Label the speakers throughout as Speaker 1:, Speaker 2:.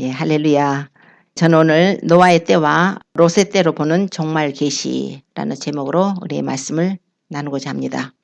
Speaker 1: 예, 할렐루야. 저는 오늘 노아의 때와 롯의 때로 보는 종말 계시라는 제목으로 우리의 말씀을 나누고자 합니다.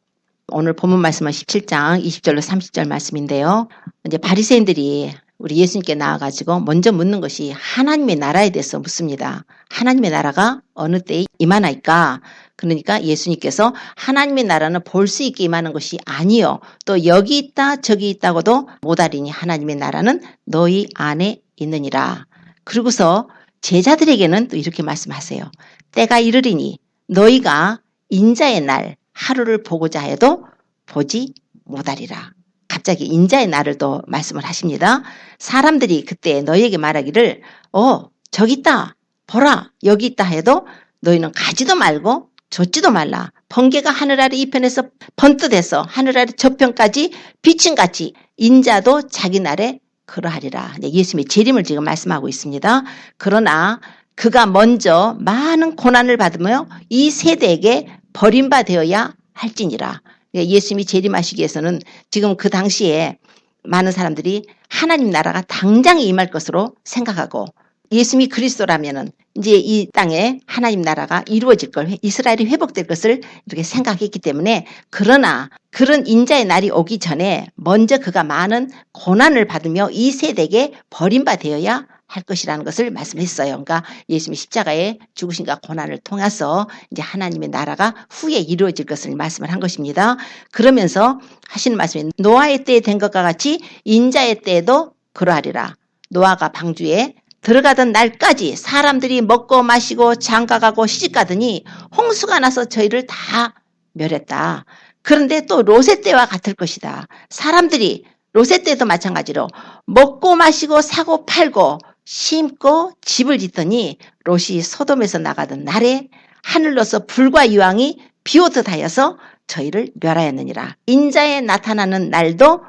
Speaker 1: 오늘 본문 말씀은 17장 20절로 30절 말씀인데요. 이제 바리새인들이 우리 예수님께 나와가지고 먼저 묻는 것이 하나님의 나라에 대해서 묻습니다. 하나님의 나라가 어느 때에 임하나이까? 그러니까 예수님께서 하나님의 나라는 볼 수 있게 임하는 것이 아니요. 또 여기 있다 저기 있다고도 못하리니 하나님의 나라는 너희 안에 있느니라. 그러고서 제자들에게는 또 이렇게 말씀하세요. 때가 이르리니 너희가 인자의 날 하루를 보고자 해도 보지 못하리라. 갑자기 인자의 날을 또 말씀을 하십니다. 사람들이 그때 너희에게 말하기를 저기 있다 보라 여기 있다 해도 너희는 가지도 말고 좇지도 말라. 번개가 하늘 아래 이편에서 번뜩해서 하늘 아래 저편까지 비침같이 인자도 자기 날에 그러하리라. 예수님의 재림을 지금 말씀하고 있습니다. 그러나 그가 먼저 많은 고난을 받으며 이 세대에게 버림받아야 할지니라. 예수님이 재림하시기 위해서는 지금 그 당시에 많은 사람들이 하나님 나라가 당장에 임할 것으로 생각하고 예수님이 그리스도라면은 이제 이 땅에 하나님 나라가 이루어질 걸, 이스라엘이 회복될 것을 이렇게 생각했기 때문에 그러나 그런 인자의 날이 오기 전에 먼저 그가 많은 고난을 받으며 이 세대에게 버림받아야 할 것이라는 것을 말씀했어요. 그러니까 예수님이 십자가에 죽으신가 고난을 통해서 이제 하나님의 나라가 후에 이루어질 것을 말씀을 한 것입니다. 그러면서 하시는 말씀이 노아의 때에 된 것과 같이 인자의 때에도 그러하리라. 노아가 방주에 들어가던 날까지 사람들이 먹고 마시고 장가가고 시집가더니 홍수가 나서 저희를 다 멸했다. 그런데 또 롯의 때와 같을 것이다. 사람들이 롯의 때도 마찬가지로 먹고 마시고 사고 팔고 심고 집을 짓더니 롯이 소돔에서 나가던 날에 하늘로서 불과 유황이 비오듯 하여서 저희를 멸하였느니라. 인자에 나타나는 날도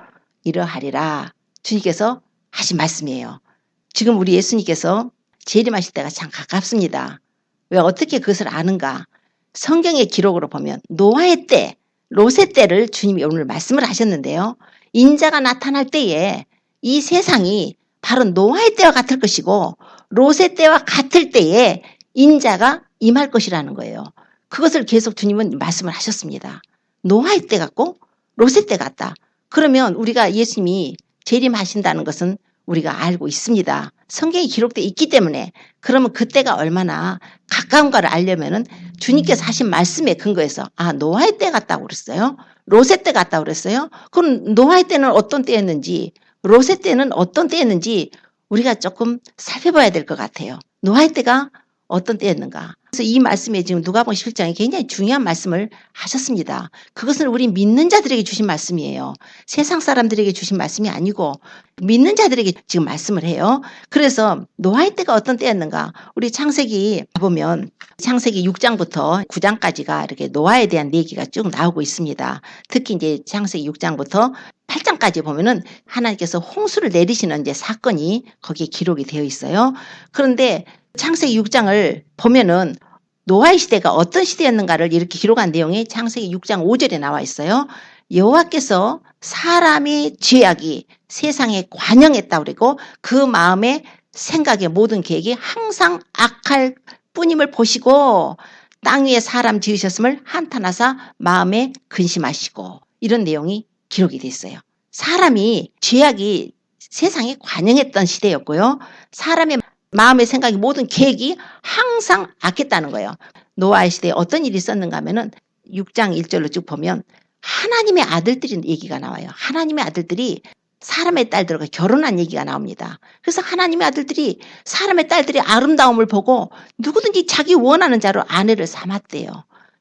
Speaker 1: 이러하리라. 주님께서 하신 말씀이에요. 지금 우리 예수님께서 재림하실 때가 참 가깝습니다. 왜 어떻게 그것을 아는가? 성경의 기록으로 보면 노아의 때, 롯의 때를 주님이 오늘 말씀을 하셨는데요. 인자가 나타날 때에 이 세상이 바로 노아의 때와 같을 것이고 롯의 때와 같을 때에 인자가 임할 것이라는 거예요. 그것을 계속 주님은 말씀을 하셨습니다. 노아의 때 같고 롯의 때 같다. 그러면 우리가 예수님이 재림하신다는 것은 우리가 알고 있습니다. 성경이 기록되어 있기 때문에 그러면 그때가 얼마나 가까운가를 알려면은 주님께서 하신 말씀에 근거해서 노아의 때 같다고 그랬어요. 롯의 때 같다고 그랬어요. 그럼 노아의 때는 어떤 때였는지 롯의 때는 어떤 때였는지 우리가 조금 살펴봐야 될 것 같아요. 노아의 때가 어떤 때였는가. 그래서 이 말씀에 지금 누가복음 11장에 굉장히 중요한 말씀을 하셨습니다. 그것은 우리 믿는 자들에게 주신 말씀이에요. 세상 사람들에게 주신 말씀이 아니고 믿는 자들에게 지금 말씀을 해요. 그래서 노아의 때가 어떤 때였는가. 우리 창세기 보면 창세기 6장부터 9장까지가 이렇게 노아에 대한 얘기가 쭉 나오고 있습니다. 특히 이제 창세기 6장부터 8장까지 보면은 하나님께서 홍수를 내리시는 이제 사건이 거기에 기록이 되어 있어요. 그런데 창세기 6장을 보면은 노아의 시대가 어떤 시대였는가를 이렇게 기록한 내용이 창세기 6장 5절에 나와 있어요. 여호와께서 사람의 죄악이 세상에 관영했다고 그러고 그 마음의 생각의 모든 계획이 항상 악할 뿐임을 보시고 땅 위에 사람 지으셨음을 한탄하사 마음에 근심하시고 이런 내용이 기록이 돼 있어요. 사람이 죄악이 세상에 관영했던 시대였고요. 사람의 마음의 생각이 모든 계획이 항상 악했다는 거예요. 노아의 시대에 어떤 일이 있었는가 하면은 6장 1절로 쭉 보면 하나님의 아들들이 얘기가 나와요. 하나님의 아들들이 사람의 딸들과 결혼한 얘기가 나옵니다. 그래서 하나님의 아들들이 사람의 딸들의 아름다움을 보고 누구든지 자기 원하는 자로 아내를 삼았대요.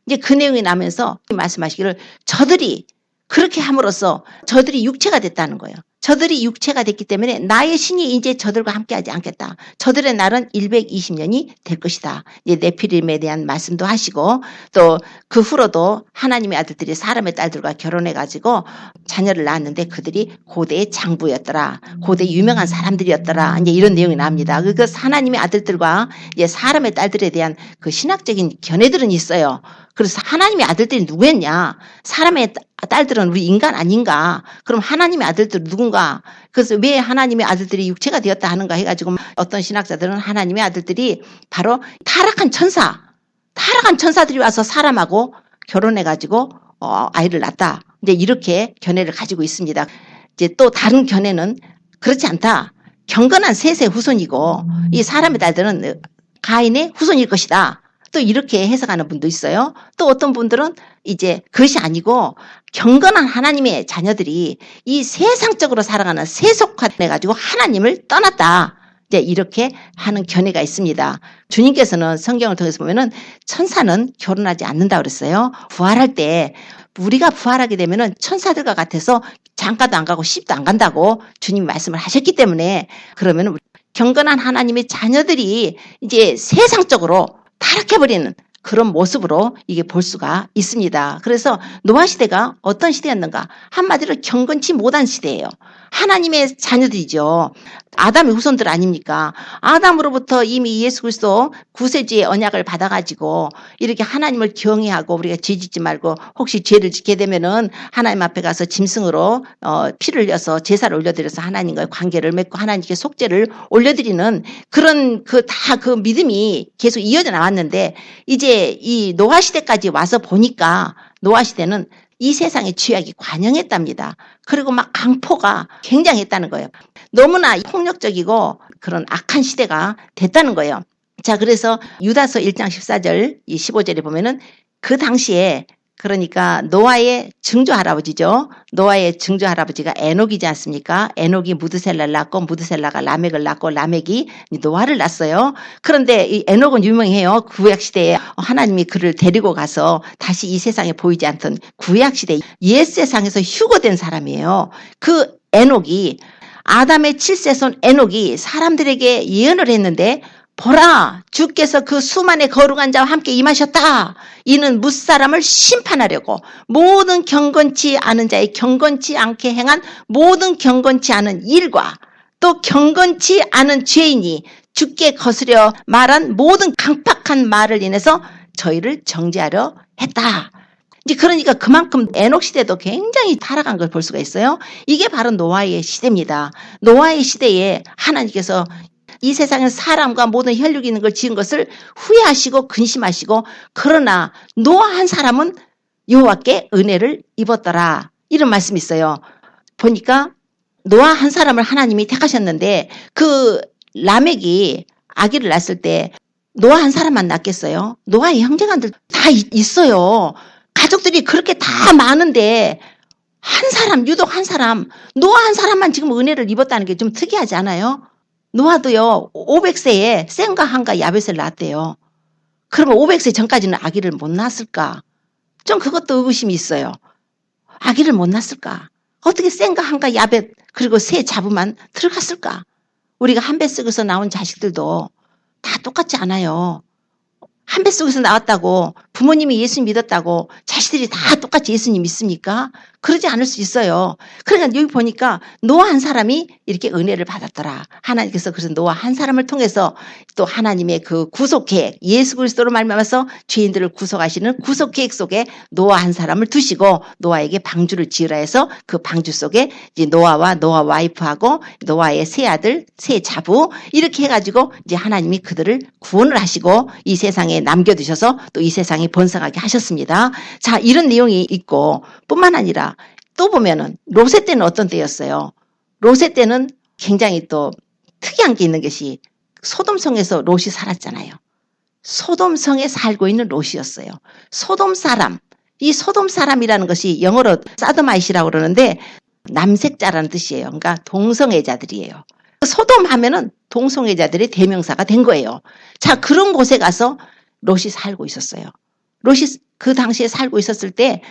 Speaker 1: 이제 그 내용이 나면서 말씀하시기를 저들이 그렇게 함으로써 저들이 육체가 됐다는 거예요. 저들이 육체가 됐기 때문에 나의 신이 이제 저들과 함께하지 않겠다. 저들의 날은 120년이 될 것이다. 이제 네피림에 대한 말씀도 하시고 또 그 후로도 하나님의 아들들이 사람의 딸들과 결혼해가지고 자녀를 낳았는데 그들이 고대의 장부였더라. 고대 유명한 사람들이었더라. 이제 이런 내용이 나옵니다. 그 하나님의 아들들과 이제 사람의 딸들에 대한 그 신학적인 견해들은 있어요. 그래서 하나님의 아들들이 누구였냐? 사람의 딸들은 우리 인간 아닌가? 그럼 하나님의 아들들 누군가? 누군가. 그래서 왜 하나님의 아들들이 육체가 되었다 하는가 해가지고 어떤 신학자들은 하나님의 아들들이 바로 타락한 천사들이 와서 사람하고 결혼해가지고 아이를 낳았다. 이제 이렇게 견해를 가지고 있습니다. 이제 또 다른 견해는 그렇지 않다. 경건한 셋의 후손이고 이 사람의 딸들은 가인의 후손일 것이다. 또 이렇게 해석하는 분도 있어요. 또 어떤 분들은 이제 그것이 아니고 경건한 하나님의 자녀들이 이 세상적으로 살아가는 세속화돼가지고 하나님을 떠났다. 이제 이렇게 하는 견해가 있습니다. 주님께서는 성경을 통해서 보면은 천사는 결혼하지 않는다 그랬어요. 부활할 때 우리가 부활하게 되면은 천사들과 같아서 장가도 안 가고 시집도 안 간다고 주님이 말씀을 하셨기 때문에 그러면은 경건한 하나님의 자녀들이 이제 세상적으로 타락해버리는 그런 모습으로 이게 볼 수가 있습니다. 그래서 노아 시대가 어떤 시대였는가? 한마디로 경건치 못한 시대예요. 하나님의 자녀들이죠. 아담의 후손들 아닙니까? 아담으로부터 이미 예수 그리스도 구세주의 언약을 받아가지고 이렇게 하나님을 경외하고 우리가 죄 짓지 말고 혹시 죄를 짓게 되면은 하나님 앞에 가서 짐승으로 피를 흘려서 제사를 올려드려서 하나님과의 관계를 맺고 하나님께 속죄를 올려드리는 그런 그 믿음이 계속 이어져 나왔는데 이제 이 노아 시대까지 와서 보니까 노아 시대는 이 세상의 죄악이 관영했답니다. 그리고 막 강포가 굉장했다는 거예요. 너무나 폭력적이고 그런 악한 시대가 됐다는 거예요. 자, 그래서 유다서 1장 14절, 15절에 보면은 그 당시에 그러니까 노아의 증조 할아버지죠. 노아의 증조 할아버지가 에녹이지 않습니까? 에녹이 무드셀라를 낳고 무드셀라가 라멕을 낳고 라멕이 노아를 낳았어요. 그런데 이 에녹은 유명해요. 구약 시대에 하나님이 그를 데리고 가서 다시 이 세상에 보이지 않던 구약 시대 옛 세상에서 휴거된 사람이에요. 그 에녹이 아담의 7세손 에녹이 사람들에게 예언을 했는데 보라, 주께서 그 수만의 거룩한 자와 함께 임하셨다. 이는 무사람을 심판하려고 모든 경건치 않은 자의 경건치 않게 행한 모든 경건치 않은 일과 또 경건치 않은 죄인이 주께 거스려 말한 모든 강팍한 말을 인해서 저희를 정죄하려 했다. 이제 그러니까 그만큼 에녹 시대도 굉장히 타락한 걸 볼 수가 있어요. 이게 바로 노아의 시대입니다. 노아의 시대에 하나님께서 이 세상에 사람과 모든 혈육이 있는 걸 지은 것을 후회하시고 근심하시고 그러나 노아 한 사람은 여호와께 은혜를 입었더라. 이런 말씀이 있어요. 보니까 노아 한 사람을 하나님이 택하셨는데 그 라멕이 아기를 낳았을 때 노아 한 사람만 낳겠어요? 노아의 형제간들 다 있어요. 가족들이 그렇게 다 많은데 한 사람, 유독 한 사람, 노아 한 사람만 지금 은혜를 입었다는 게 좀 특이하지 않아요? 노아도요 500세에 셈과 함과 야벳을 낳았대요. 그러면 500세 전까지는 아기를 못 낳았을까? 좀 그것도 의구심이 있어요. 아기를 못 낳았을까? 어떻게 셈과 함과 야벳 그리고 세 자부만 들어갔을까? 우리가 한 뱃속에서 나온 자식들도 다 똑같지 않아요. 한 뱃속에서 나왔다고 부모님이 예수 믿었다고 자식들이 다 똑같이 예수님 믿습니까? 그러지 않을 수 있어요. 그러니까 여기 보니까 노아 한 사람이 이렇게 은혜를 받았더라. 하나님께서 그래서 노아 한 사람을 통해서 또 하나님의 그 구속 계획, 예수 그리스도로 말미암아서 죄인들을 구속하시는 구속 계획 속에 노아 한 사람을 두시고 노아에게 방주를 지으라 해서 그 방주 속에 이제 노아와 노아 와이프하고 노아의 세 아들, 세 자부 이렇게 해가지고 이제 하나님이 그들을 구원을 하시고 이 세상에 남겨두셔서 또 이 세상에 번성하게 하셨습니다. 자, 이런 내용이 있고 뿐만 아니라 또 보면은 롯의 때는 어떤 때였어요? 롯의 때는 굉장히 또 특이한 게 있는 것이 소돔성에서 롯이 살았잖아요. 소돔성에 살고 있는 롯이었어요. 소돔 사람. 이 소돔 사람이라는 것이 영어로 사드마이시라고 그러는데 남색자라는 뜻이에요. 그러니까 동성애자들이에요. 소돔 하면은 동성애자들의 대명사가 된 거예요. 자, 그런 곳에 가서 롯이 살고 있었어요. 롯이 그 당시에 살고 있었을 때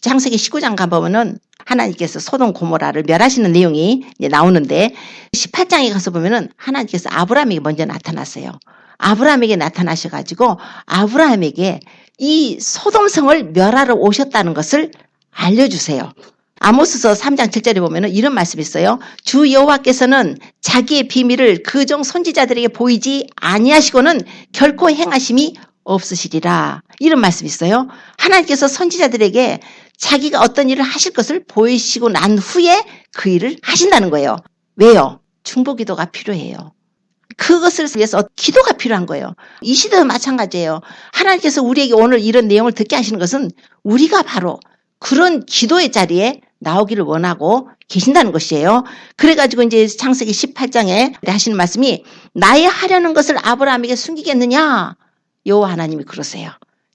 Speaker 1: 창세기 19장 가보면은 하나님께서 소돔 고모라를 멸하시는 내용이 이제 나오는데 18장에 가서 보면은 하나님께서 아브라함에게 먼저 나타났어요. 아브라함에게 나타나셔가지고 아브라함에게 이 소돔성을 멸하러 오셨다는 것을 알려주세요. 아모스서 3장 7절에 보면은 이런 말씀이 있어요. 주 여호와께서는 자기의 비밀을 그종 선지자들에게 보이지 아니하시고는 결코 행하심이 없으시리라. 이런 말씀이 있어요. 하나님께서 선지자들에게 자기가 어떤 일을 하실 것을 보이시고 난 후에 그 일을 하신다는 거예요. 왜요? 중보기도가 필요해요. 그것을 위해서 기도가 필요한 거예요. 이 시대도 마찬가지예요. 하나님께서 우리에게 오늘 이런 내용을 듣게 하시는 것은 우리가 바로 그런 기도의 자리에 나오기를 원하고 계신다는 것이에요. 그래가지고 이제 창세기 18장에 하시는 말씀이 나의 하려는 것을 아브라함에게 숨기겠느냐? 여호와 하나님이 그러세요.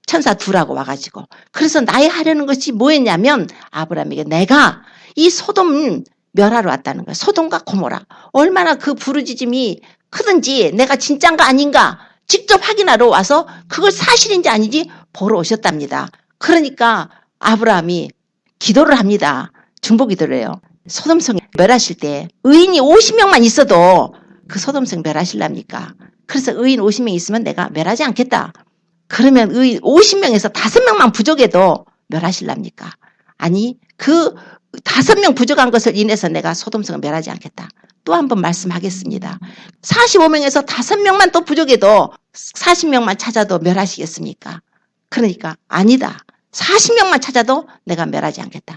Speaker 1: 천사 둘하고 와가지고. 그래서 나의 하려는 것이 뭐였냐면 아브라함에게 내가 이 소돔 멸하러 왔다는 거예요. 소돔과 고모라. 얼마나 그 부르짖음이 크든지 내가 진짠가 아닌가 직접 확인하러 와서 그걸 사실인지 아닌지 보러 오셨답니다. 그러니까 아브라함이 기도를 합니다. 중보기도를 해요. 소돔성 멸하실 때 의인이 50명만 있어도 그 소돔성 멸하실랍니까? 그래서 의인 50명 있으면 내가 멸하지 않겠다. 그러면 의인 50명에서 5명만 부족해도 멸하실랍니까? 아니 그 5명 부족한 것을 인해서 내가 소돔성을 멸하지 않겠다. 또 한 번 말씀하겠습니다. 45명에서 5명만 또 부족해도 40명만 찾아도 멸하시겠습니까? 그러니까 아니다. 40명만 찾아도 내가 멸하지 않겠다.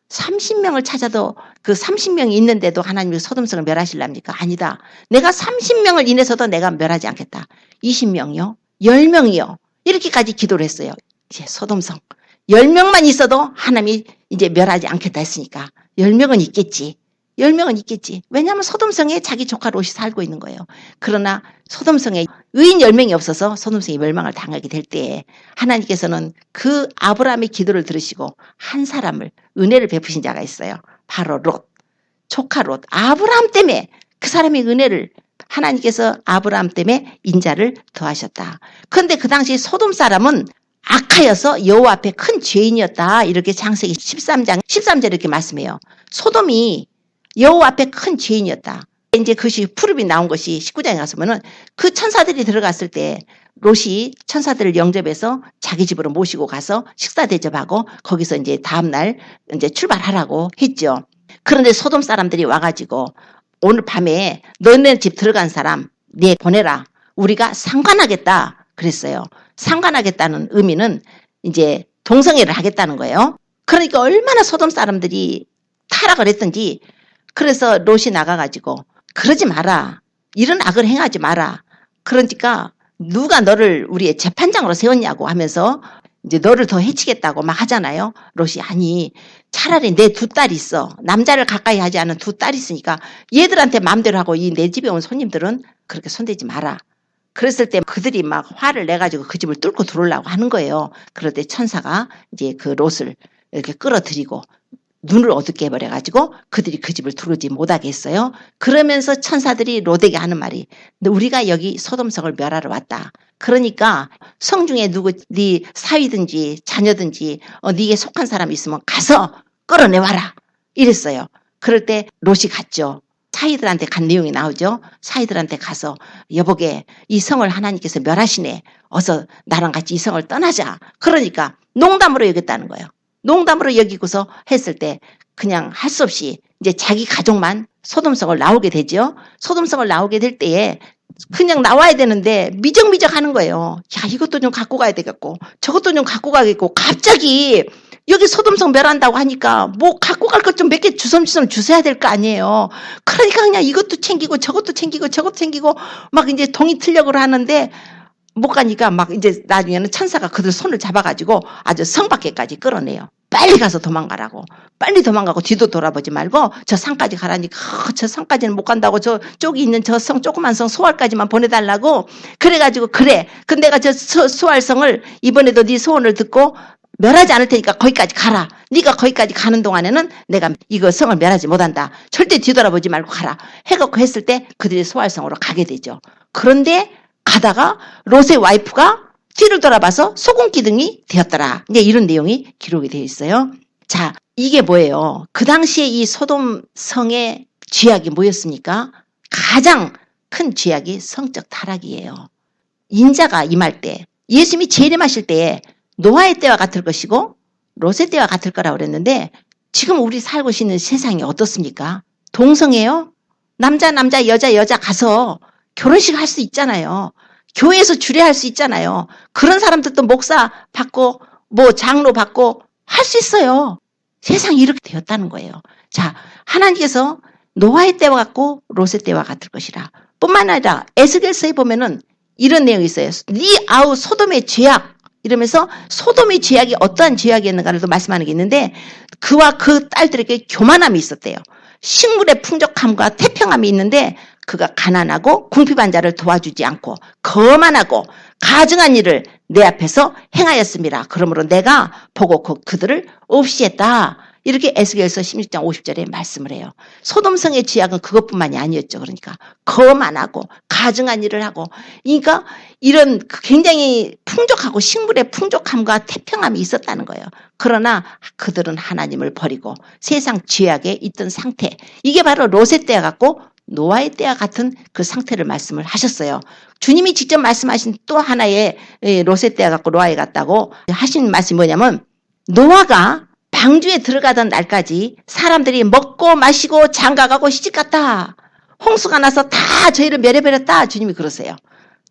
Speaker 1: 30명을 찾아도 그 30명이 있는데도 하나님이 소돔성을 멸하실랍니까? 아니다. 내가 30명을 인해서도 내가 멸하지 않겠다. 20명이요? 10명이요? 이렇게까지 기도를 했어요. 이제 소돔성. 10명만 있어도 하나님이 이제 멸하지 않겠다 했으니까 10명은 있겠지. 10명은 있겠지. 왜냐하면 소돔성에 자기 조카 롯이 살고 있는 거예요. 그러나 소돔성에 의인 10명이 없어서 소돔성이 멸망을 당하게 될 때에 하나님께서는 그 아브라함의 기도를 들으시고 한 사람을 은혜를 베푸신 자가 있어요. 바로 롯. 조카 롯. 아브라함 때문에 그 사람의 은혜를 하나님께서 아브라함 때문에 인자를 더하셨다. 그런데 그 당시 소돔 사람은 악하여서 여호와 앞에 큰 죄인이었다. 이렇게 창세기 13장 13절에 이렇게 말씀해요. 소돔이 여호와 앞에 큰 죄인이었다. 이제 그것이 푸르비 나온 것이 19장에 가서면은 그 천사들이 들어갔을 때 롯이 천사들을 영접해서 자기 집으로 모시고 가서 식사 대접하고 거기서 이제 다음날 이제 출발하라고 했죠. 그런데 소돔 사람들이 와가지고 오늘 밤에 너네 집 들어간 사람 네 보내라. 우리가 상관하겠다 그랬어요. 상관하겠다는 의미는 이제 동성애를 하겠다는 거예요. 그러니까 얼마나 소돔 사람들이 타락을 했던지 그래서 롯이 나가가지고 그러지 마라. 이런 악을 행하지 마라. 그러니까 누가 너를 우리의 재판장으로 세웠냐고 하면서 이제 너를 더 해치겠다고 막 하잖아요. 롯이 아니 차라리 내 두 딸이 있어. 남자를 가까이 하지 않은 두 딸이 있으니까 얘들한테 마음대로 하고 이 내 집에 온 손님들은 그렇게 손대지 마라. 그랬을 때 그들이 막 화를 내가지고 그 집을 뚫고 들어오려고 하는 거예요. 그럴 때 천사가 이제 그 롯을 이렇게 끌어들이고 눈을 어둡게 해버려가지고 그들이 그 집을 들어오지 못하게 했어요. 그러면서 천사들이 롯에게 하는 말이 우리가 여기 소돔성을 멸하러 왔다. 그러니까 성중에 누구 네 사위든지 자녀든지 네게 속한 사람이 있으면 가서 끌어내와라. 이랬어요. 그럴 때 롯이 갔죠. 사이들한테 간 내용이 나오죠. 사이들한테 가서 여보게 이 성을 하나님께서 멸하시네. 어서 나랑 같이 이 성을 떠나자. 그러니까 농담으로 여겼다는 거예요. 농담으로 여기고서 했을 때 그냥 할 수 없이 이제 자기 가족만 소돔성을 나오게 되죠. 소돔성을 나오게 될 때에 그냥 나와야 되는데 미적미적 하는 거예요. 야 이것도 좀 갖고 가야 되겠고 저것도 좀 갖고 가겠고 갑자기 여기 소돔성 멸한다고 하니까 뭐 갖고 갈 것 좀 몇 개 주섬주섬 주셔야 될 거 아니에요. 그러니까 그냥 이것도 챙기고 저것도 챙기고 저것도 챙기고 막 이제 동이 틀려고 하는데 못 가니까 막 이제 나중에는 천사가 그들 손을 잡아가지고 아주 성 밖에까지 끌어내요. 빨리 가서 도망가라고. 빨리 도망가고 뒤도 돌아보지 말고 저 산까지 가라니까 저 산까지는 못 간다고 저쪽에 있는 저 성 조그만 성 소알까지만 보내달라고 그래가지고 그래. 근데 내가 저 소알성을 이번에도 네 소원을 듣고 멸하지 않을 테니까 거기까지 가라. 네가 거기까지 가는 동안에는 내가 이거 성을 멸하지 못한다. 절대 뒤돌아보지 말고 가라. 해갖고 했을 때 그들이 소알성으로 가게 되죠. 그런데 가다가 롯의 와이프가 뒤를 돌아봐서 소금기둥이 되었더라. 이제 이런 내용이 기록이 되어 있어요. 자, 이게 뭐예요? 그 당시에 이 소돔 성의 죄악이 뭐였습니까? 가장 큰 죄악이 성적 타락이에요. 인자가 임할 때, 예수님이 재림하실 때에 노아의 때와 같을 것이고 롯의 때와 같을 거라고 그랬는데 지금 우리 살고 있는 세상이 어떻습니까? 동성애요? 남자 여자 가서 결혼식 할 수 있잖아요. 교회에서 주례할 수 있잖아요. 그런 사람들도 목사 받고 뭐 장로 받고 할 수 있어요. 세상이 이렇게 되었다는 거예요. 자, 하나님께서 노아의 때와 같고 롯의 때와 같을 것이라. 뿐만 아니라 에스겔서에 보면은 이런 내용이 있어요. 네 아우 소돔의 죄악 이러면서 소돔의 죄악이 어떠한 죄악이었는가를 말씀하는 게 있는데 그와 그 딸들에게 교만함이 있었대요. 식물의 풍족함과 태평함이 있는데 그가 가난하고 궁핍한 자를 도와주지 않고 거만하고 가증한 일을 내 앞에서 행하였습니다. 그러므로 내가 보고 그들을 없이 했다. 이렇게 에스겔서 16장 50절에 말씀을 해요. 소돔성의 죄악은 그것뿐만이 아니었죠. 그러니까 거만하고 가증한 일을 하고 그러니까 이런 굉장히 풍족하고 식물의 풍족함과 태평함이 있었다는 거예요. 그러나 그들은 하나님을 버리고 세상 죄악에 있던 상태 이게 바로 롯의 때와 같고 노아의 때와 같은 그 상태를 말씀을 하셨어요. 주님이 직접 말씀하신 또 하나의 롯의 때와 같고 노아에 같다고 하신 말씀이 뭐냐면 노아가 방주에 들어가던 날까지 사람들이 먹고 마시고 장가가고 시집갔다. 홍수가 나서 다 저희를 멸해버렸다. 주님이 그러세요.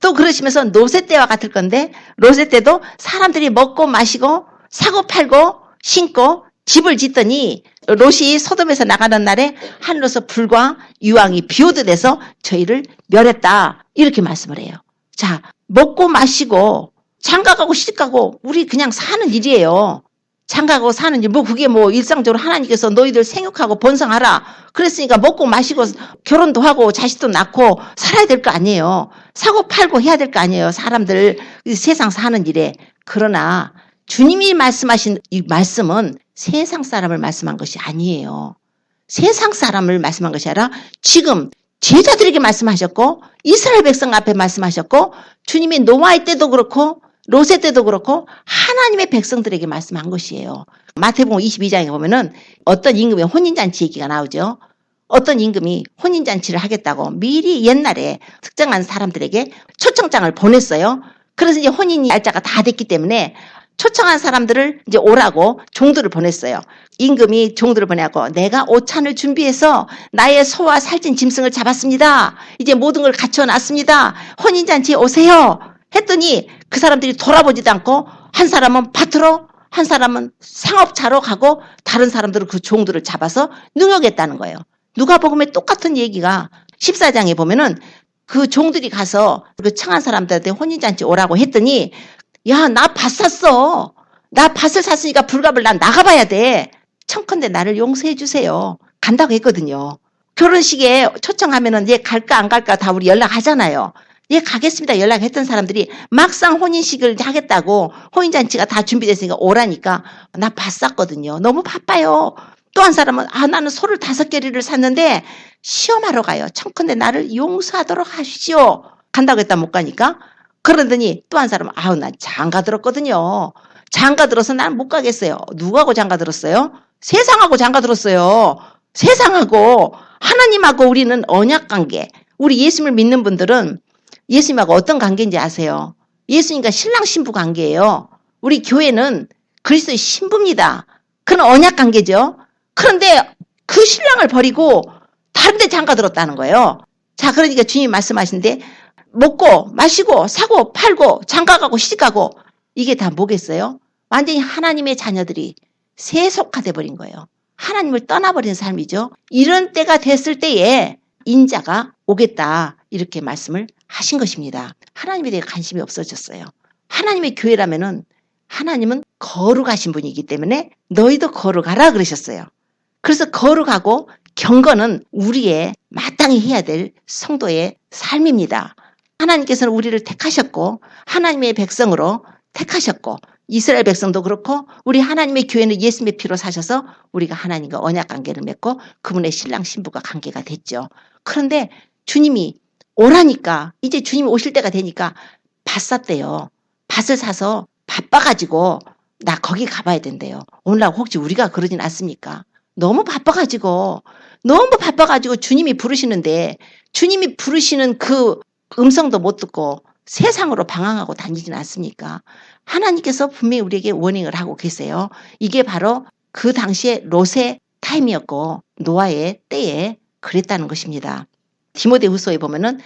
Speaker 1: 또 그러시면서 롯의 때와 같을 건데 롯의 때도 사람들이 먹고 마시고 사고 팔고 신고 집을 짓더니 롯이 소돔에서 나가는 날에 하늘로서 불과 유황이 비오듯 해서 저희를 멸했다. 이렇게 말씀을 해요. 자, 먹고 마시고 장가가고 시집가고 우리 그냥 사는 일이에요. 장가가고 사는 일, 그게 일상적으로 하나님께서 너희들 생육하고 번성하라. 그랬으니까 먹고 마시고 결혼도 하고 자식도 낳고 살아야 될 거 아니에요. 사고 팔고 해야 될 거 아니에요. 사람들 세상 사는 일에. 그러나 주님이 말씀하신 이 말씀은 세상 사람을 말씀한 것이 아니에요. 세상 사람을 말씀한 것이 아니라 지금 제자들에게 말씀하셨고 이스라엘 백성 앞에 말씀하셨고 주님이 노아의 때도 그렇고 롯의 때도 그렇고 하나님의 백성들에게 말씀한 것이에요. 마태복음 22장에 보면은 어떤 임금의 혼인잔치 얘기가 나오죠. 어떤 임금이 혼인잔치를 하겠다고 미리 옛날에 특정한 사람들에게 초청장을 보냈어요. 그래서 이제 혼인 날짜가 다 됐기 때문에 초청한 사람들을 이제 오라고 종들을 보냈어요. 임금이 종들을 보내고 내가 오찬을 준비해서 나의 소와 살찐 짐승을 잡았습니다. 이제 모든 걸 갖춰놨습니다. 혼인잔치에 오세요. 했더니 그 사람들이 돌아보지도 않고 한 사람은 밭으로 한 사람은 상업차로 가고 다른 사람들은 그 종들을 잡아서 능욕했다는 거예요. 누가복음에 똑같은 얘기가 14장에 보면은 그 종들이 가서 그 청한 사람들한테 혼인잔치 오라고 했더니 야, 나 밭 샀어. 나 밭을 샀으니까 불갑을 난 나가봐야 돼. 청컨대 나를 용서해 주세요. 간다고 했거든요. 결혼식에 초청하면은 얘 갈까 안 갈까 다 우리 연락하잖아요. 예, 가겠습니다. 연락했던 사람들이 막상 혼인식을 하겠다고 혼인잔치가 다 준비됐으니까 오라니까 나 밭 샀거든요. 너무 바빠요. 또 한 사람은 나는 소를 5개리를 샀는데 시험하러 가요. 청컨대 나를 용서하도록 하시오. 간다고 했다 못 가니까 그러더니 또 한 사람은 난 장가 들었거든요. 장가 들어서 난 못 가겠어요. 누구하고 장가 들었어요? 세상하고 장가 들었어요. 세상하고 하나님하고 우리는 언약관계. 우리 예수님을 믿는 분들은 예수님하고 어떤 관계인지 아세요? 예수님과 신랑 신부 관계예요. 우리 교회는 그리스도의 신부입니다. 그런 언약 관계죠. 그런데 그 신랑을 버리고 다른 데 장가 들었다는 거예요. 자, 그러니까 주님이 말씀하시는데 먹고 마시고 사고 팔고 장가가고 시집가고 이게 다 뭐겠어요? 완전히 하나님의 자녀들이 세속화돼 버린 거예요. 하나님을 떠나버린 삶이죠. 이런 때가 됐을 때에 인자가 오겠다 이렇게 말씀을 하신 것입니다. 하나님에 대해 관심이 없어졌어요. 하나님의 교회라면은 하나님은 거룩하신 분이기 때문에 너희도 거룩하라 그러셨어요. 그래서 거룩하고 경건은 우리의 마땅히 해야 될 성도의 삶입니다. 하나님께서는 우리를 택하셨고 하나님의 백성으로 택하셨고 이스라엘 백성도 그렇고 우리 하나님의 교회는 예수님의 피로 사셔서 우리가 하나님과 언약 관계를 맺고 그분의 신랑 신부가 관계가 됐죠. 그런데 주님이 오라니까 이제 주님이 오실 때가 되니까 밭 샀대요. 밭을 사서 바빠가지고 나 거기 가봐야 된대요. 오늘날 혹시 우리가 그러진 않습니까? 너무 바빠가지고 주님이 부르시는데 주님이 부르시는 그 음성도 못 듣고 세상으로 방황하고 다니진 않습니까? 하나님께서 분명히 우리에게 워닝을 하고 계세요. 이게 바로 그 당시에 롯의 타임이었고 노아의 때에 그랬다는 것입니다. 디모데후서에 보면은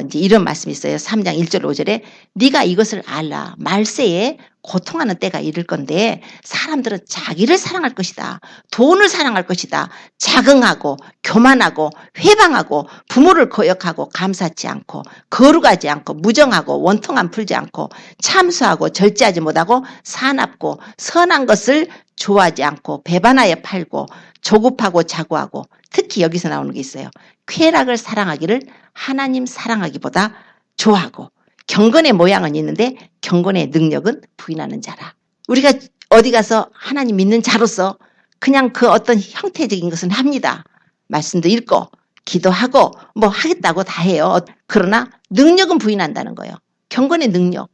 Speaker 1: 이제 이런 말씀이 있어요. 3장 1절 5절에 네가 이것을 알라. 말세에 고통하는 때가 이를 건데 사람들은 자기를 사랑할 것이다. 돈을 사랑할 것이다. 자긍하고 교만하고 회방하고 부모를 거역하고 감사치 않고 거룩하지 않고 무정하고 원통함 풀지 않고 참수하고 절제하지 못하고 사납고 선한 것을 좋아하지 않고 배반하여 팔고 조급하고 자고하고 특히 여기서 나오는 게 있어요. 쾌락을 사랑하기를 하나님 사랑하기보다 좋아하고 경건의 모양은 있는데 경건의 능력은 부인하는 자라. 우리가 어디 가서 하나님 믿는 자로서 그냥 그 어떤 형태적인 것은 합니다. 말씀도 읽고 기도하고 뭐 하겠다고 다 해요. 그러나 능력은 부인한다는 거예요. 경건의 능력.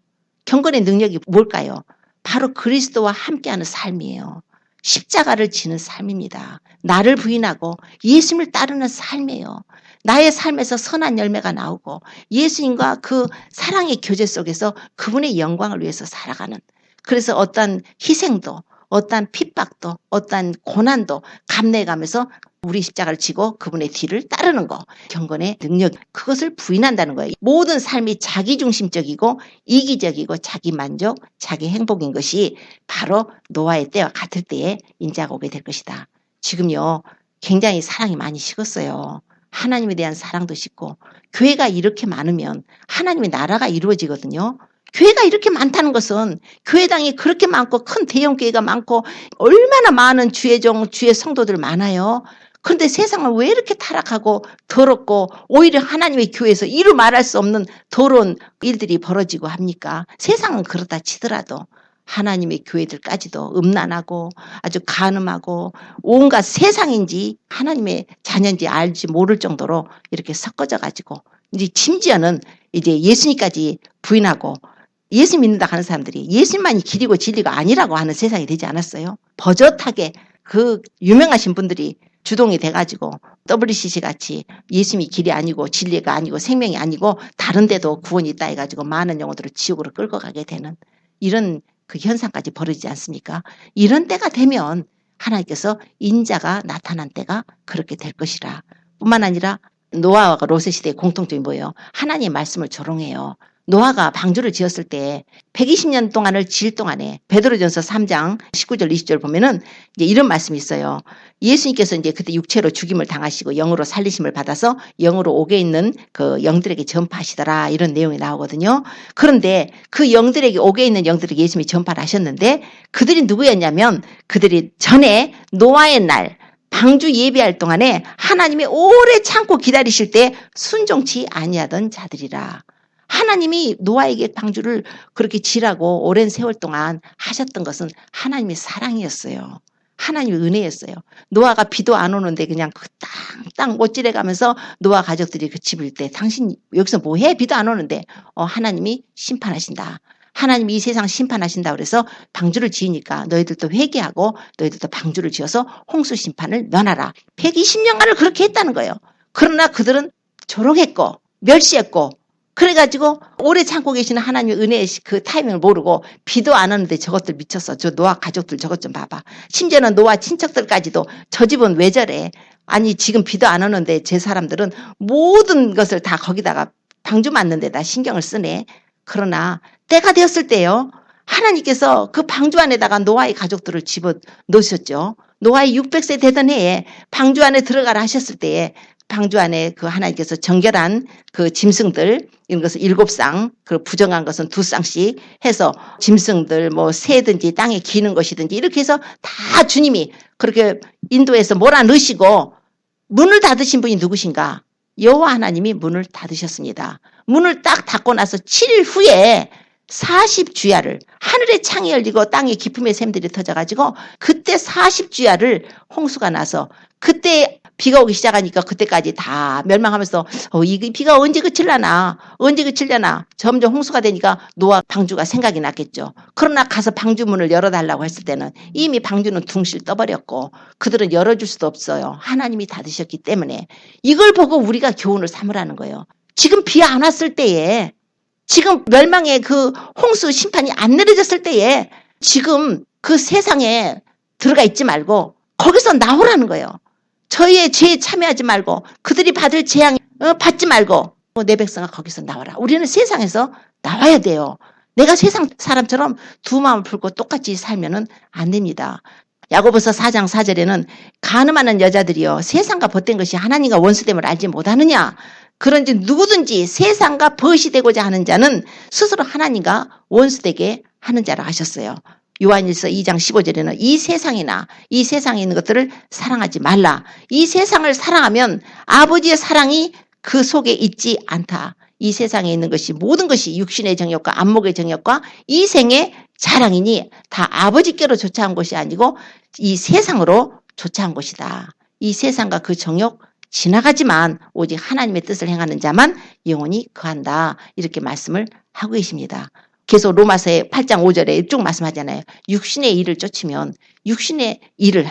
Speaker 1: 경건의 능력이 뭘까요? 바로 그리스도와 함께하는 삶이에요. 십자가를 지는 삶입니다. 나를 부인하고 예수님을 따르는 삶이에요. 나의 삶에서 선한 열매가 나오고 예수님과 그 사랑의 교제 속에서 그분의 영광을 위해서 살아가는, 그래서 어떤 희생도 어떤 핍박도 어떤 고난도 감내해가면서 우리 십자가를 지고 그분의 뒤를 따르는 거, 경건의 능력, 그것을 부인한다는 거예요. 모든 삶이 자기중심적이고 이기적이고 자기만족, 자기 행복인 것이 바로 노아의 때와 같을 때에 인자가 오게 될 것이다. 지금요 굉장히 사랑이 많이 식었어요. 하나님에 대한 사랑도 식고, 교회가 이렇게 많으면 하나님의 나라가 이루어지거든요. 교회가 이렇게 많다는 것은 교회당이 그렇게 많고 큰 대형 교회가 많고 얼마나 많은 주의 종, 주의 성도들 많아요. 그런데 세상은 왜 이렇게 타락하고 더럽고 오히려 하나님의 교회에서 이루 말할 수 없는 더러운 일들이 벌어지고 합니까? 세상은 그렇다 치더라도 하나님의 교회들까지도 음란하고 아주 간음하고 온갖 세상인지 하나님의 자녀인지 알지 모를 정도로 이렇게 섞어져 가지고 이제 심지어는 이제 예수님까지 부인하고 예수 믿는다 하는 사람들이 예수님만이 길이고 진리가 아니라고 하는 세상이 되지 않았어요? 버젓하게 그 유명하신 분들이 주동이 돼가지고 WCC 같이 예수님이 길이 아니고 진리가 아니고 생명이 아니고 다른 데도 구원이 있다 해가지고 많은 영혼들을 지옥으로 끌고 가게 되는 이런 그 현상까지 벌어지지 않습니까? 이런 때가 되면 하나님께서 인자가 나타난 때가 그렇게 될 것이라. 뿐만 아니라 노아와 롯의 시대의 공통점이 뭐예요? 하나님의 말씀을 조롱해요. 노아가 방주를 지었을 때 120년 동안을 지을 동안에 베드로전서 3장 19절 20절 보면은 이제 이런 말씀이 있어요. 예수님께서 이제 그때 육체로 죽임을 당하시고 영으로 살리심을 받아서 영으로 옥에 있는 그 영들에게 전파하시더라, 이런 내용이 나오거든요. 그런데 그 영들에게, 옥에 있는 영들에게 예수님이 전파를 하셨는데 그들이 누구였냐면 그들이 전에 노아의 날 방주 예비할 동안에 하나님이 오래 참고 기다리실 때 순종치 아니하던 자들이라. 하나님이 노아에게 방주를 그렇게 지라고 오랜 세월 동안 하셨던 것은 하나님의 사랑이었어요. 하나님의 은혜였어요. 노아가 비도 안 오는데 그냥 그 땅 못질해 가면서 노아 가족들이 그 집을 때 당신 여기서 뭐해? 비도 안 오는데 하나님이 심판하신다. 하나님이 이 세상 심판하신다 그래서 방주를 지으니까 너희들도 회개하고 너희들도 방주를 지어서 홍수 심판을 면하라. 120년간을 그렇게 했다는 거예요. 그러나 그들은 조롱했고 멸시했고 그래가지고 오래 참고 계시는 하나님의 은혜의 그 타이밍을 모르고 비도 안 오는데 저것들 미쳤어. 저 노아 가족들 저것 좀 봐봐. 심지어는 노아 친척들까지도 저 집은 왜 저래. 아니 지금 비도 안 오는데 제 사람들은 모든 것을 다 거기다가 방주 맞는 데다 신경을 쓰네. 그러나 때가 되었을 때요, 하나님께서 그 방주 안에다가 노아의 가족들을 집어넣으셨죠. 노아의 600세 되던 해에 방주 안에 들어가라 하셨을 때에 방주 안에 그 하나님께서 정결한 그 짐승들, 이런 것은 7쌍, 그 부정한 것은 2쌍씩 해서 짐승들 뭐 새든지 땅에 기는 것이든지 이렇게 해서 다 주님이 그렇게 인도해서 몰아넣으시고 문을 닫으신 분이 누구신가? 여호와 하나님이 문을 닫으셨습니다. 문을 딱 닫고 나서 7일 후에 40주야를 하늘의 창이 열리고 땅의 기품의 샘들이 터져가지고 그때 40주야를 홍수가 나서 그때 비가 오기 시작하니까 그때까지 다 멸망하면서 이 비가 언제 그칠려나 언제 그칠려나 점점 홍수가 되니까 노아 방주가 생각이 났겠죠. 그러나 가서 방주 문을 열어달라고 했을 때는 이미 방주는 둥실 떠버렸고 그들은 열어줄 수도 없어요. 하나님이 닫으셨기 때문에 이걸 보고 우리가 교훈을 삼으라는 거예요. 지금 비 안 왔을 때에, 지금 멸망의 그 홍수 심판이 안 내려졌을 때에 지금 그 세상에 들어가 있지 말고 거기서 나오라는 거예요. 저희의 죄에 참여하지 말고 그들이 받을 재앙 받지 말고 내 백성아 거기서 나와라. 우리는 세상에서 나와야 돼요. 내가 세상 사람처럼 두 마음을 풀고 똑같이 살면은 안 됩니다. 야고보서 4장 4절에는 간음하는 여자들이여 세상과 벗된 것이 하나님과 원수됨을 알지 못하느냐. 그런지 누구든지 세상과 벗이 되고자 하는 자는 스스로 하나님과 원수되게 하는 자라 하셨어요. 요한일서 2장 15절에는 이 세상이나 이 세상에 있는 것들을 사랑하지 말라. 이 세상을 사랑하면 아버지의 사랑이 그 속에 있지 않다. 이 세상에 있는 것이 모든 것이 육신의 정욕과 안목의 정욕과 이 생의 자랑이니 다 아버지께로 쫓아온 것이 아니고 이 세상으로 쫓아온 것이다. 이 세상과 그 정욕 지나가지만 오직 하나님의 뜻을 행하는 자만 영원히 거한다. 이렇게 말씀을 하고 계십니다. 계속 로마서의 8장 5절에 쭉 말씀하잖아요. 육신의 일을 쫓으면 육신의 일을,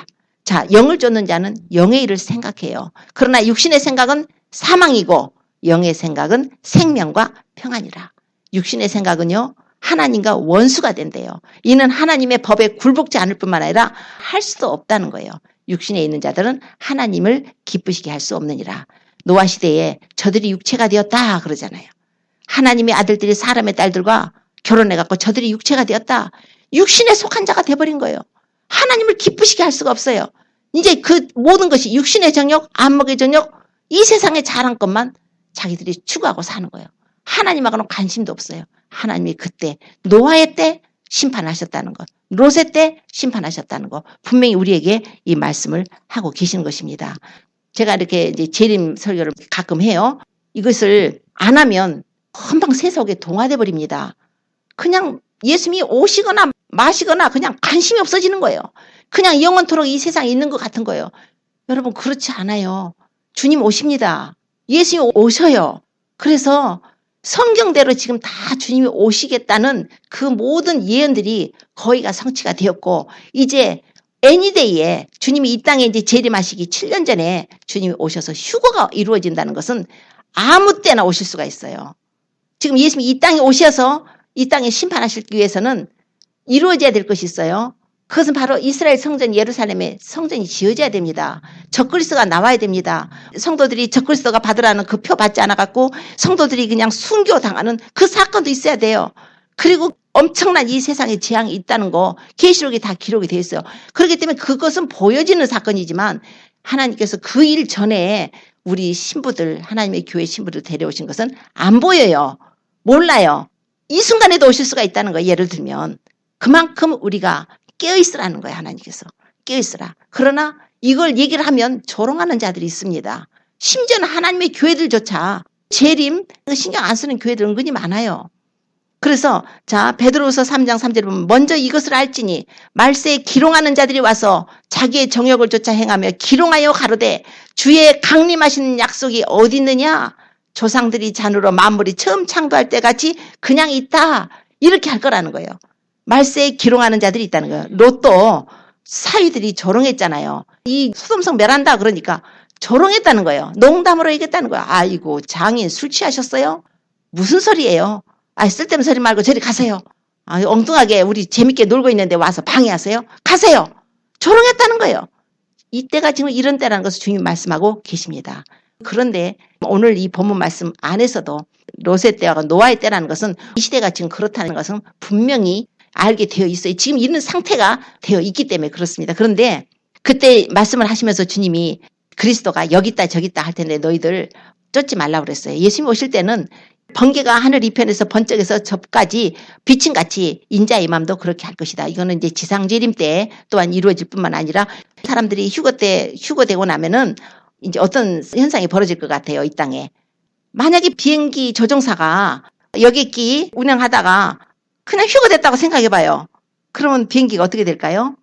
Speaker 1: 자, 영을 쫓는 자는 영의 일을 생각해요. 그러나 육신의 생각은 사망이고 영의 생각은 생명과 평안이라. 육신의 생각은요, 하나님과 원수가 된대요. 이는 하나님의 법에 굴복지 않을 뿐만 아니라 할 수도 없다는 거예요. 육신에 있는 자들은 하나님을 기쁘시게 할 수 없느니라. 노아 시대에 저들이 육체가 되었다 그러잖아요. 하나님의 아들들이 사람의 딸들과 결혼해갖고 저들이 육체가 되었다. 육신에 속한 자가 돼버린 거예요. 하나님을 기쁘시게 할 수가 없어요. 이제 그 모든 것이 육신의 정욕, 안목의 정욕, 이 세상의 자랑 것만 자기들이 추구하고 사는 거예요. 하나님하고는 관심도 없어요. 하나님이 그때 노아의 때 심판하셨다는 것, 롯의 때 심판하셨다는 것, 분명히 우리에게 이 말씀을 하고 계시는 것입니다. 제가 이렇게 이제 재림 설교를 가끔 해요. 이것을 안 하면 금방 세속에 동화돼 버립니다. 그냥 예수님이 오시거나 마시거나 그냥 관심이 없어지는 거예요. 그냥 영원토록 이 세상에 있는 것 같은 거예요. 여러분 그렇지 않아요. 주님 오십니다. 예수님이 오셔요. 그래서 성경대로 지금 다 주님이 오시겠다는 그 모든 예언들이 거의가 성취가 되었고 이제 애니데이에 주님이 이 땅에 이제 재림하시기 7년 전에 주님이 오셔서 휴거가 이루어진다는 것은 아무 때나 오실 수가 있어요. 지금 예수님이 이 땅에 오셔서 이 땅에 심판하시기 위해서는 이루어져야 될 것이 있어요. 그것은 바로 이스라엘 성전 예루살렘에 성전이 지어져야 됩니다. 적그리스도가 나와야 됩니다. 성도들이 적그리스도가 받으라는 그 표 받지 않아갖고 성도들이 그냥 순교당하는 그 사건도 있어야 돼요. 그리고 엄청난 이 세상에 재앙이 있다는 거 계시록에 다 기록이 되어 있어요. 그렇기 때문에 그것은 보여지는 사건이지만 하나님께서 그 일 전에 우리 신부들, 하나님의 교회 신부들 데려오신 것은 안 보여요. 몰라요. 이 순간에도 오실 수가 있다는 거예요. 예를 들면 그만큼 우리가 깨어있으라는 거예요. 하나님께서 깨어있으라. 그러나 이걸 얘기를 하면 조롱하는 자들이 있습니다. 심지어는 하나님의 교회들조차 재림 신경 안 쓰는 교회들 은근히 많아요. 그래서 자 베드로후서 3장 3절에 보면 먼저 이것을 알지니 말세에 기롱하는 자들이 와서 자기의 정욕을 쫓아 행하며 기롱하여 가로되 주의 강림하시는 약속이 어디 있느냐. 조상들이 잔으로 만물이 처음 창조할 때 같이 그냥 있다. 이렇게 할 거라는 거예요. 말세에 기롱하는 자들이 있다는 거예요. 롯도 사위들이 조롱했잖아요. 이 소돔성 멸한다 그러니까 조롱했다는 거예요. 농담으로 얘기했다는 거예요. 아이고 장인 술 취하셨어요? 무슨 소리예요? 쓸데없는 소리 말고 저리 가세요. 엉뚱하게 우리 재밌게 놀고 있는데 와서 방해하세요? 가세요. 조롱했다는 거예요. 이때가 지금 이런 때라는 것을 주님 말씀하고 계십니다. 그런데 오늘 이 본문 말씀 안에서도 롯의 때와 노아의 때라는 것은 이 시대가 지금 그렇다는 것은 분명히 알게 되어 있어요. 지금 이런 상태가 되어 있기 때문에 그렇습니다. 그런데 그때 말씀을 하시면서 주님이 그리스도가 여기 있다 저기 있다 할 텐데 너희들 쫓지 말라고 그랬어요. 예수님 오실 때는 번개가 하늘 이편에서 번쩍해서 저까지 비침같이 인자의 맘도 그렇게 할 것이다. 이거는 이제 지상재림 때 또한 이루어질 뿐만 아니라 사람들이 휴거되고 나면은 이제 어떤 현상이 벌어질 것 같아요. 이 땅에. 만약에 비행기 조종사가 여객기 운영하다가 그냥 휴거됐다고 생각해봐요. 그러면 비행기가 어떻게 될까요?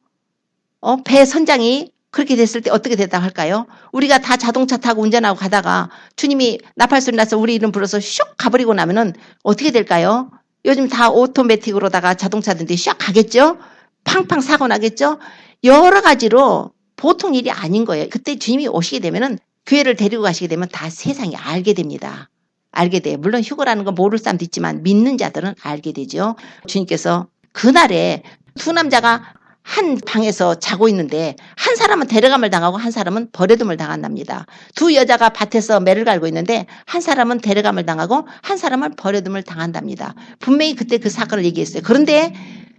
Speaker 1: 배 선장이 그렇게 됐을 때 어떻게 됐다고 할까요? 우리가 다 자동차 타고 운전하고 가다가 주님이 나팔소리 나서 우리 이름 불러서 슉 가버리고 나면은 어떻게 될까요? 요즘 다 오토매틱으로다가 자동차들이 슉 가겠죠? 팡팡 사고 나겠죠? 여러 가지로 보통 일이 아닌 거예요. 그때 주님이 오시게 되면은 교회를 데리고 가시게 되면 다 세상이 알게 됩니다. 알게 돼요. 물론 휴거라는 건 모를 사람도 있지만 믿는 자들은 알게 되죠. 주님께서 그날에 두 남자가 한 방에서 자고 있는데 한 사람은 데려감을 당하고 한 사람은 버려둠을 당한답니다. 두 여자가 밭에서 매를 갈고 있는데 한 사람은 데려감을 당하고 한 사람은 버려둠을 당한답니다. 분명히 그때 그 사건을 얘기했어요. 그런데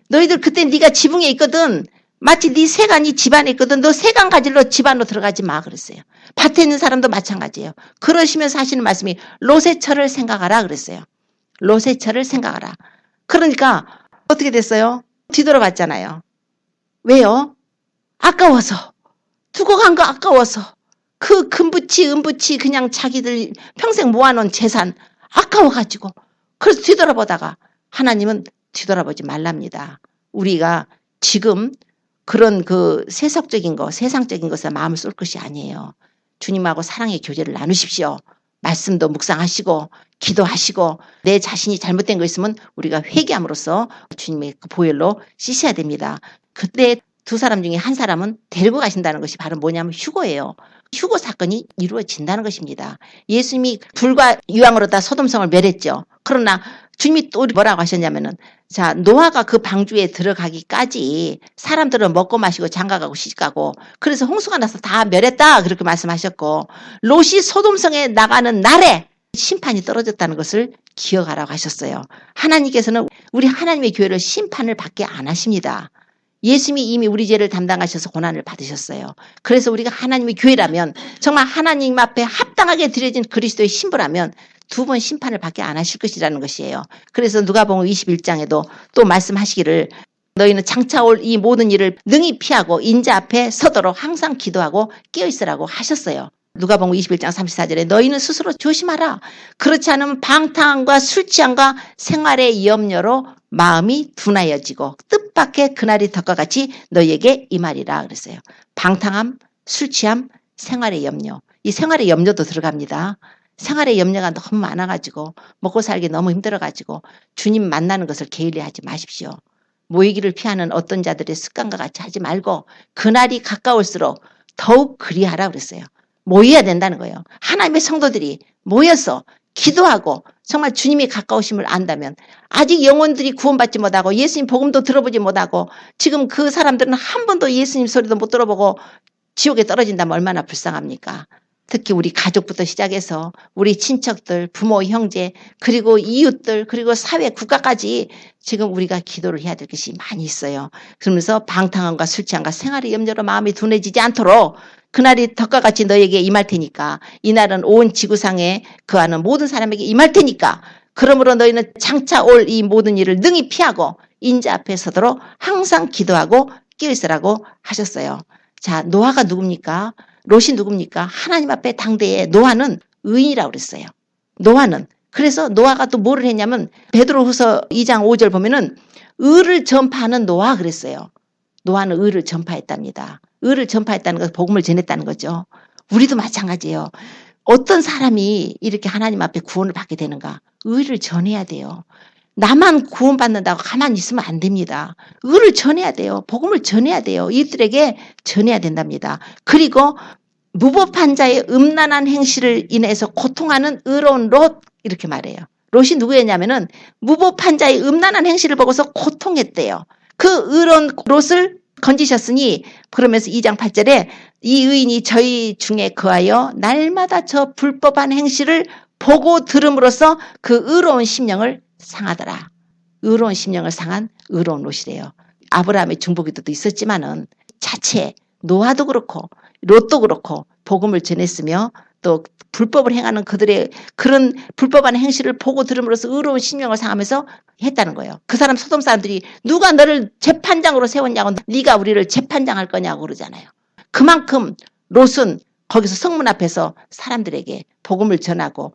Speaker 1: 너희들 그때 네가 지붕에 있거든. 마치 네 세간이 집안에 있거든. 너 세간 가지러 집안으로 들어가지 마 그랬어요. 밭에 있는 사람도 마찬가지예요. 그러시면서 하시는 말씀이 롯의 생각하라 그랬어요. 롯의 생각하라. 그러니까 어떻게 됐어요? 뒤돌아봤잖아요. 왜요? 아까워서. 두고 간 거 아까워서. 그 금붙이 은붙이 그냥 자기들 평생 모아놓은 재산 아까워가지고. 그래서 뒤돌아보다가 하나님은 뒤돌아보지 말랍니다. 우리가 지금 그런 그 세상적인 것에 마음을 쏠 것이 아니에요. 주님하고 사랑의 교제를 나누십시오. 말씀도 묵상하시고 기도하시고 내 자신이 잘못된 거 있으면 우리가 회개함으로써 주님의 그 보혈로 씻어야 됩니다. 그때 두 사람 중에 한 사람은 데리고 가신다는 것이 바로 뭐냐면 휴거예요. 휴거 사건이 이루어진다는 것입니다. 예수님이 불과 유황으로 다 소돔성을 멸했죠. 그러나 주님이 또 뭐라고 하셨냐면은 자 노아가 그 방주에 들어가기까지 사람들은 먹고 마시고 장가가고 시집가고 그래서 홍수가 나서 다 멸했다 그렇게 말씀하셨고 롯이 소돔성에 나가는 날에 심판이 떨어졌다는 것을 기억하라고 하셨어요. 하나님께서는 우리 하나님의 교회를 심판을 받게 안 하십니다. 예수님이 이미 우리 죄를 담당하셔서 고난을 받으셨어요. 그래서 우리가 하나님의 교회라면 정말 하나님 앞에 합당하게 드려진 그리스도의 신부라면 두 번 심판을 받게 안 하실 것이라는 것이에요. 그래서 누가복음 21장에도 또 말씀하시기를 너희는 장차 올 이 모든 일을 능히 피하고 인자 앞에 서도록 항상 기도하고 깨어있으라고 하셨어요. 누가복음 21장 34절에 너희는 스스로 조심하라. 그렇지 않으면 방탕함과 술 취함과 생활의 염려로 마음이 둔하여지고 뜻밖의 그날이 덕과 같이 너희에게 임하리라 그랬어요. 방탕함, 술 취함, 생활의 염려. 이 생활의 염려도 들어갑니다. 생활의 염려가 너무 많아가지고 먹고 살기 너무 힘들어가지고 주님 만나는 것을 게을리하지 마십시오. 모이기를 피하는 어떤 자들의 습관과 같이 하지 말고 그날이 가까울수록 더욱 그리하라 그랬어요. 모여야 된다는 거예요. 하나님의 성도들이 모여서 기도하고 정말 주님이 가까우심을 안다면 아직 영혼들이 구원받지 못하고 예수님 복음도 들어보지 못하고 지금 그 사람들은 한 번도 예수님 소리도 못 들어보고 지옥에 떨어진다면 얼마나 불쌍합니까? 특히 우리 가족부터 시작해서 우리 친척들, 부모, 형제, 그리고 이웃들, 그리고 사회, 국가까지 지금 우리가 기도를 해야 될 것이 많이 있어요. 그러면서 방탕함과 술 취함과 생활의 염려로 마음이 둔해지지 않도록 그날이 덕과 같이 너에게 임할 테니까 이날은 온 지구상에 거하는 모든 사람에게 임할 테니까 그러므로 너희는 장차 올 이 모든 일을 능히 피하고 인자 앞에 서도록 항상 기도하고 깨어있으라고 하셨어요. 자, 노아가 누굽니까? 롯이 누굽니까? 하나님 앞에 당대에 노아는 의인이라고 그랬어요. 노아는. 그래서 노아가 또 뭐를 했냐면 베드로후서 2장 5절 보면은 의를 전파하는 노아 그랬어요. 노아는 의를 전파했답니다. 의를 전파했다는 것은 복음을 전했다는 거죠. 우리도 마찬가지예요. 어떤 사람이 이렇게 하나님 앞에 구원을 받게 되는가? 의를 전해야 돼요. 나만 구원받는다고 가만히 있으면 안 됩니다. 의를 전해야 돼요. 복음을 전해야 돼요. 이들에게 전해야 된답니다. 그리고 무법한 자의 음란한 행실을 인해서 고통하는 의로운 롯 이렇게 말해요. 롯이 누구였냐면은 무법한 자의 음란한 행실을 보고서 고통했대요. 그 의로운 롯을 건지셨으니 그러면서 2장 8절에 이 의인이 저희 중에 거하여 날마다 저 불법한 행실을 보고 들음으로써 그 의로운 심령을 상하더라. 의로운 심령을 상한 의로운 롯이래요. 아브라함의 중보기도도 있었지만은 자체 노아도 그렇고 롯도 그렇고 복음을 전했으며 또 불법을 행하는 그들의 그런 불법한 행실을 보고 들음으로써 의로운 심령을 상하면서 했다는 거예요. 그 사람 소돔 사람들이 누가 너를 재판장으로 세웠냐고 네가 우리를 재판장할 거냐고 그러잖아요. 그만큼 롯은 거기서 성문 앞에서 사람들에게 복음을 전하고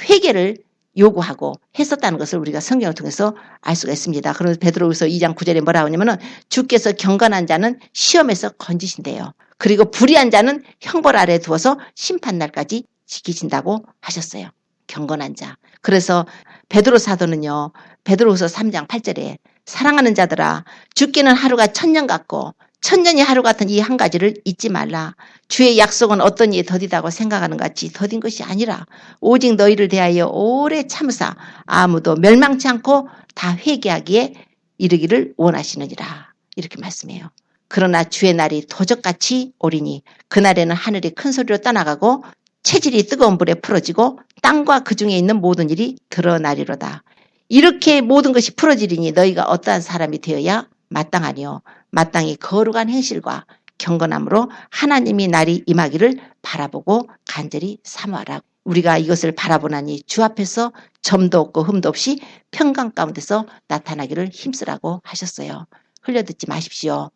Speaker 1: 회개를 요구하고 했었다는 것을 우리가 성경을 통해서 알 수가 있습니다. 그래서 베드로후서 2장 9절에 뭐라고 하냐면은 주께서 경건한 자는 시험에서 건지신대요. 그리고 불의한 자는 형벌 아래 두어서 심판날까지 지키신다고 하셨어요. 경건한 자. 그래서 베드로 사도는요. 베드로후서 3장 8절에 사랑하는 자들아 죽기는 하루가 천년 같고 천년이 하루 같은 이 한 가지를 잊지 말라. 주의 약속은 어떤 이에 더디다고 생각하는 것 같이 더딘 것이 아니라 오직 너희를 대하여 오래 참으사 아무도 멸망치 않고 다 회개하기에 이르기를 원하시느니라. 이렇게 말씀해요. 그러나 주의 날이 도적같이 오리니 그날에는 하늘이 큰 소리로 떠나가고 체질이 뜨거운 불에 풀어지고 땅과 그 중에 있는 모든 일이 드러나리로다. 이렇게 모든 것이 풀어지리니 너희가 어떠한 사람이 되어야 마땅하니요. 마땅히 거룩한 행실과 경건함으로 하나님이 날이 임하기를 바라보고 간절히 사모하라. 우리가 이것을 바라보나니 주 앞에서 점도 없고 흠도 없이 평강 가운데서 나타나기를 힘쓰라고 하셨어요. 흘려듣지 마십시오.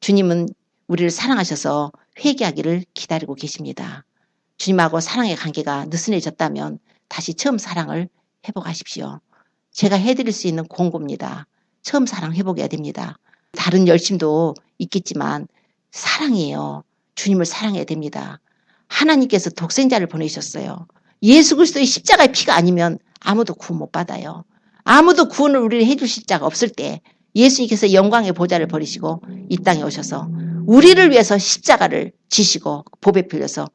Speaker 1: 주님은 우리를 사랑하셔서 회개하기를 기다리고 계십니다. 주님하고 사랑의 관계가 느슨해졌다면 다시 처음 사랑을 회복하십시오. 제가 해드릴 수 있는 공고입니다. 처음 사랑 회복해야 됩니다. 다른 열심도 있겠지만 사랑이에요. 주님을 사랑해야 됩니다. 하나님께서 독생자를 보내셨어요. 예수 그리스도의 십자가의 피가 아니면 아무도 구원 못 받아요. 아무도 구원을 우리를 해주실 자가 없을 때 예수님께서 영광의 보좌를 버리시고 이 땅에 오셔서 우리를 위해서 십자가를 지시고 보배 풀려서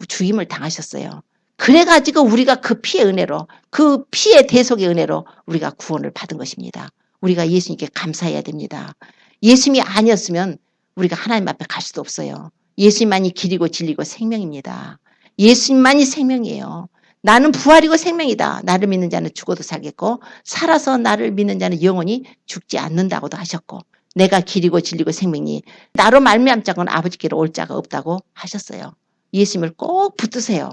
Speaker 1: 죽임을 당하셨어요. 그래가지고 우리가 그 피의 은혜로, 그 피의 대속의 은혜로 우리가 구원을 받은 것입니다. 우리가 예수님께 감사해야 됩니다. 예수님이 아니었으면 우리가 하나님 앞에 갈 수도 없어요. 예수님만이 길이고 진리고 생명입니다. 예수님만이 생명이에요. 나는 부활이고 생명이다. 나를 믿는 자는 죽어도 살겠고 살아서 나를 믿는 자는 영원히 죽지 않는다고도 하셨고 내가 길이고 진리고 생명이 나로 말미암 자고는 아버지께로 올 자가 없다고 하셨어요. 예수님을 꼭 붙드세요.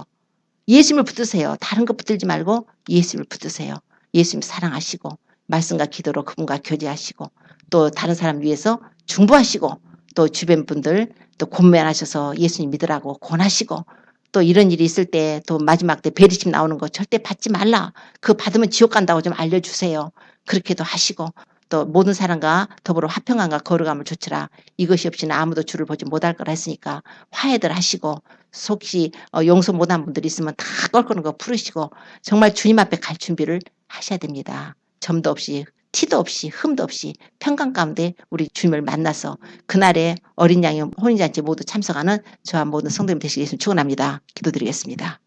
Speaker 1: 예수님을 붙드세요. 다른 거 붙들지 말고 예수님을 붙드세요. 예수님 사랑하시고 말씀과 기도로 그분과 교제하시고 또 다른 사람 위해서 중보하시고 또 주변 분들 또 권면하셔서 예수님 믿으라고 권하시고 또 이런 일이 있을 때 또 마지막 때 베리심 나오는 거 절대 받지 말라. 그거 받으면 지옥 간다고 좀 알려주세요. 그렇게도 하시고 또 모든 사람과 더불어 화평함과 거룩함을 조치라. 이것이 없이는 아무도 주를 보지 못할 거라 했으니까 화해들 하시고 혹시 용서 못한 분들이 있으면 다 껄끄는 거 풀으시고 정말 주님 앞에 갈 준비를 하셔야 됩니다. 점도 없이 티도 없이 흠도 없이 평강 가운데 우리 주님을 만나서 그날에 어린 양의 혼인잔치 모두 참석하는 저와 모든 성도님 되시길 축원합니다. 기도드리겠습니다.